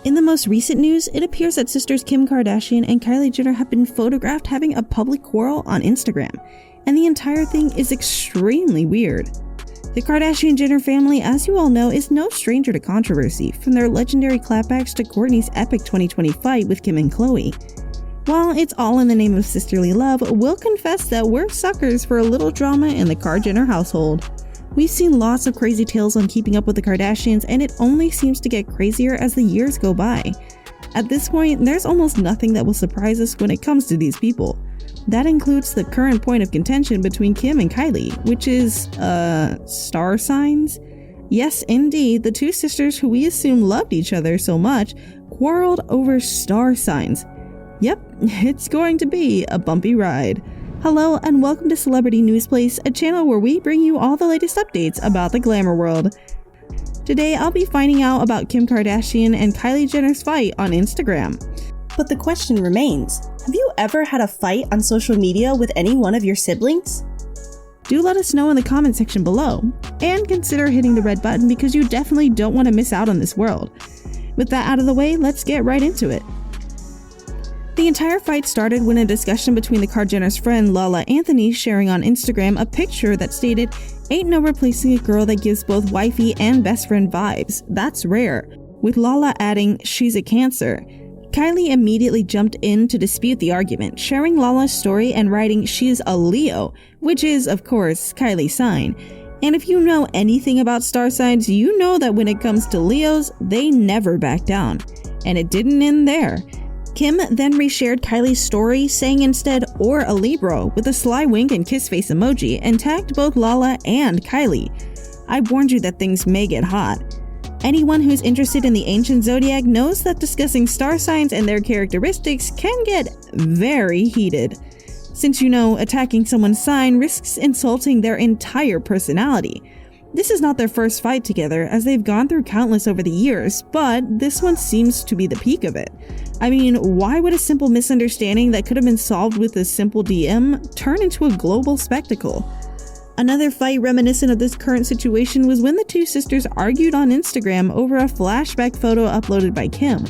In the most recent news, it appears that sisters Kim Kardashian and Kylie Jenner have been photographed having a public quarrel on Instagram, and the entire thing is extremely weird. The Kardashian-Jenner family, as you all know, is no stranger to controversy, from their legendary clapbacks to Kourtney's epic 2020 fight with Kim and Khloe. While it's all in the name of sisterly love, we'll confess that we're suckers for a little drama in the KarJenner household. We've seen lots of crazy tales on Keeping Up with the Kardashians, and it only seems to get crazier as the years go by. At this point, there's almost nothing that will surprise us when it comes to these people. That includes the current point of contention between Kim and Kylie, which is, star signs? Yes, indeed, the two sisters who we assume loved each other so much quarreled over star signs. Yep, it's going to be a bumpy ride. Hello and welcome to Celebrity News Place, a channel where we bring you all the latest updates about the glamour world. Today I'll be finding out about Kim Kardashian and Kylie Jenner's fight on Instagram. But the question remains, have you ever had a fight on social media with any one of your siblings? Do let us know in the comment section below, and consider hitting the red button because you definitely don't want to miss out on this world. With that out of the way, let's get right into it. The entire fight started when a discussion between the KarJenner's friend Lala Anthony sharing on Instagram a picture that stated, "Ain't no replacing a girl that gives both wifey and best friend vibes. That's rare," with Lala adding, "She's a Cancer." Kylie immediately jumped in to dispute the argument, sharing Lala's story and writing she's a Leo, which is, of course, Kylie's sign. And if you know anything about star signs, you know that when it comes to Leos, they never back down. And it didn't end there. Kim then reshared Kylie's story, saying instead, "or a Libra," with a sly wink and kiss face emoji, and tagged both Lala and Kylie. I warned you that things may get hot. Anyone who's interested in the ancient zodiac knows that discussing star signs and their characteristics can get very heated. Since you know attacking someone's sign risks insulting their entire personality. This is not their first fight together, as they've gone through countless over the years, but this one seems to be the peak of it. I mean, why would a simple misunderstanding that could have been solved with a simple DM turn into a global spectacle? Another fight reminiscent of this current situation was when the two sisters argued on Instagram over a flashback photo uploaded by Kim.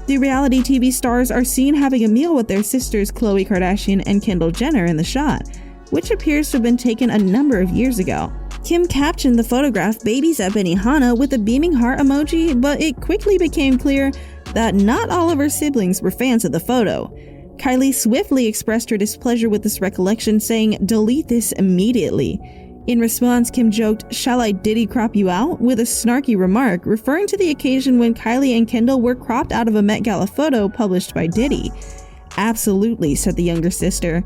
The reality TV stars are seen having a meal with their sisters Khloe Kardashian and Kendall Jenner in the shot, which appears to have been taken a number of years ago. Kim captioned the photograph "Babies at Benihana" with a beaming heart emoji, but it quickly became clear that not all of her siblings were fans of the photo. Kylie swiftly expressed her displeasure with this recollection, saying, "Delete this immediately." In response, Kim joked, "Shall I Diddy crop you out?" with a snarky remark, referring to the occasion when Kylie and Kendall were cropped out of a Met Gala photo published by Diddy. "Absolutely," said the younger sister.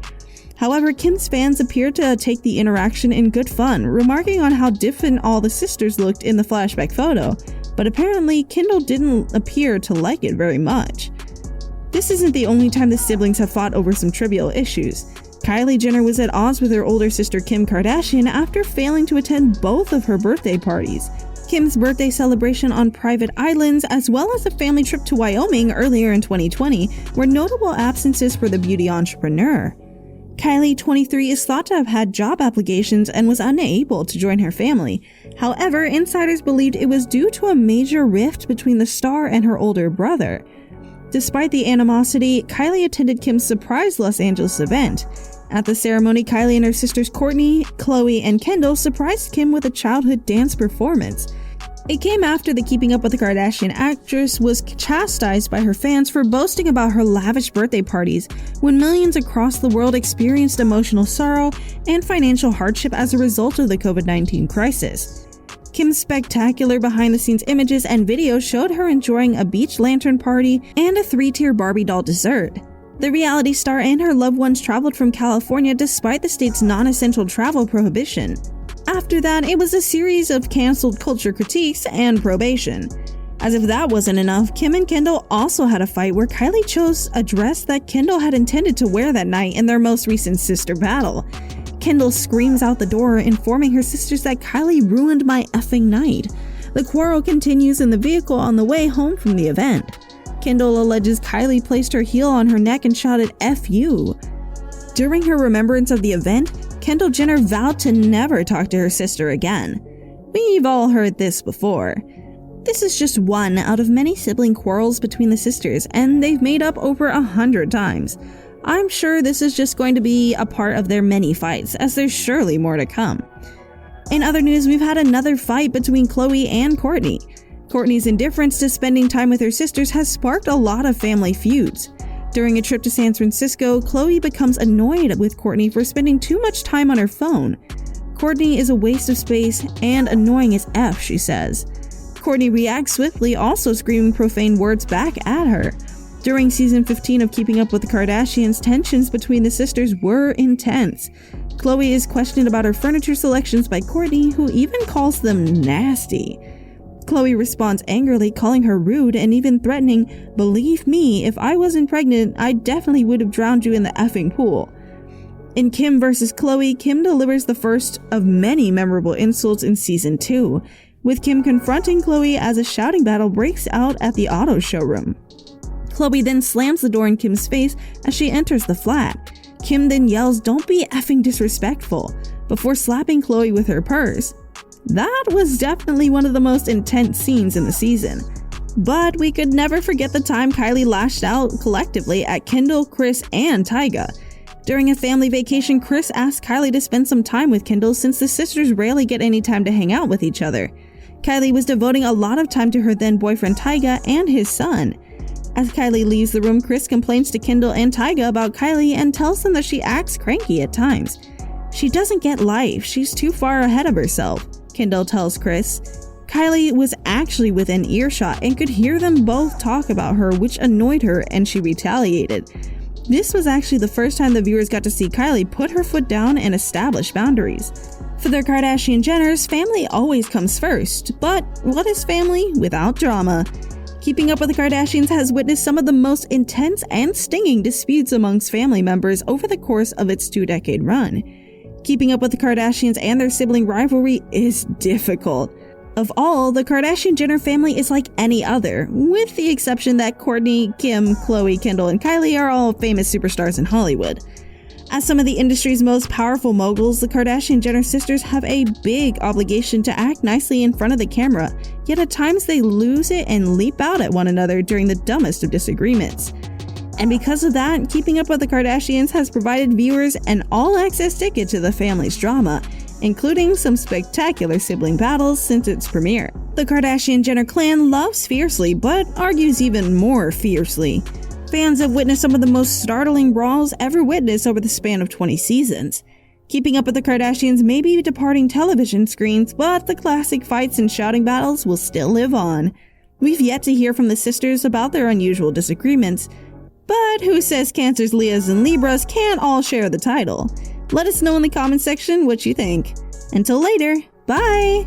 However, Kim's fans appeared to take the interaction in good fun, remarking on how different all the sisters looked in the flashback photo, but apparently Kendall didn't appear to like it very much. This isn't the only time the siblings have fought over some trivial issues. Kylie Jenner was at odds with her older sister Kim Kardashian after failing to attend both of her birthday parties. Kim's birthday celebration on private islands, as well as a family trip to Wyoming earlier in 2020, were notable absences for the beauty entrepreneur. Kylie, 23, is thought to have had job applications and was unable to join her family. However, insiders believed it was due to a major rift between the star and her older brother. Despite the animosity, Kylie attended Kim's surprise Los Angeles event. At the ceremony, Kylie and her sisters Kourtney, Khloe, and Kendall surprised Kim with a childhood dance performance. It came after the Keeping Up with the Kardashian actress was chastised by her fans for boasting about her lavish birthday parties when millions across the world experienced emotional sorrow and financial hardship as a result of the COVID-19 crisis. Kim's spectacular behind-the-scenes images and videos showed her enjoying a beach lantern party and a 3-tier Barbie doll dessert. The reality star and her loved ones traveled from California despite the state's non-essential travel prohibition. After that, it was a series of cancelled culture critiques and probation. As if that wasn't enough, Kim and Kendall also had a fight where Kylie chose a dress that Kendall had intended to wear that night in their most recent sister battle. Kendall screams out the door, informing her sisters that Kylie ruined my effing night. The quarrel continues in the vehicle on the way home from the event. Kendall alleges Kylie placed her heel on her neck and shouted, "F you." During her remembrance of the event, Kendall Jenner vowed to never talk to her sister again. We've all heard this before. This is just one out of many sibling quarrels between the sisters, and they've made up over 100 times. I'm sure this is just going to be a part of their many fights, as there's surely more to come. In other news, we've had another fight between Khloe and Kourtney. Kourtney's indifference to spending time with her sisters has sparked a lot of family feuds. During a trip to San Francisco, Khloe becomes annoyed with Kourtney for spending too much time on her phone. Kourtney is a waste of space and annoying as F, she says. Kourtney reacts swiftly, also screaming profane words back at her. During season 15 of Keeping Up with the Kardashians, tensions between the sisters were intense. Khloe is questioned about her furniture selections by Kourtney, who even calls them nasty. Khloe responds angrily, calling her rude and even threatening, "Believe me, if I wasn't pregnant, I definitely would have drowned you in the effing pool." In Kim vs. Khloe, Kim delivers the first of many memorable insults in season 2, with Kim confronting Khloe as a shouting battle breaks out at the auto showroom. Khloe then slams the door in Kim's face as she enters the flat. Kim then yells, "Don't be effing disrespectful," before slapping Khloe with her purse. That was definitely one of the most intense scenes in the season. But we could never forget the time Kylie lashed out collectively at Kendall, Kris, and Tyga. During a family vacation, Kris asked Kylie to spend some time with Kendall since the sisters rarely get any time to hang out with each other. Kylie was devoting a lot of time to her then boyfriend Tyga and his son. As Kylie leaves the room, Kris complains to Kendall and Tyga about Kylie and tells them that she acts cranky at times. "She doesn't get life, she's too far ahead of herself," Kendall tells Kris. Kylie was actually within earshot and could hear them both talk about her, which annoyed her, and she retaliated. This was actually the first time the viewers got to see Kylie put her foot down and establish boundaries. For the Kardashian-Jenners, family always comes first, but what is family without drama? Keeping Up with the Kardashians has witnessed some of the most intense and stinging disputes amongst family members over the course of its 2-decade run. Keeping up with the Kardashians and their sibling rivalry is difficult. Of all, the Kardashian-Jenner family is like any other, with the exception that Kourtney, Kim, Khloe, Kendall, and Kylie are all famous superstars in Hollywood. As some of the industry's most powerful moguls, the Kardashian-Jenner sisters have a big obligation to act nicely in front of the camera, yet at times they lose it and leap out at one another during the dumbest of disagreements. And because of that, Keeping Up with the Kardashians has provided viewers an all-access ticket to the family's drama, including some spectacular sibling battles since its premiere. The Kardashian-Jenner clan loves fiercely, but argues even more fiercely. Fans have witnessed some of the most startling brawls ever witnessed over the span of 20 seasons. Keeping Up with the Kardashians may be departing television screens, but the classic fights and shouting battles will still live on. We've yet to hear from the sisters about their unusual disagreements, but who says Cancers, Leos, and Libras can't all share the title? Let us know in the comment section what you think. Until later, bye!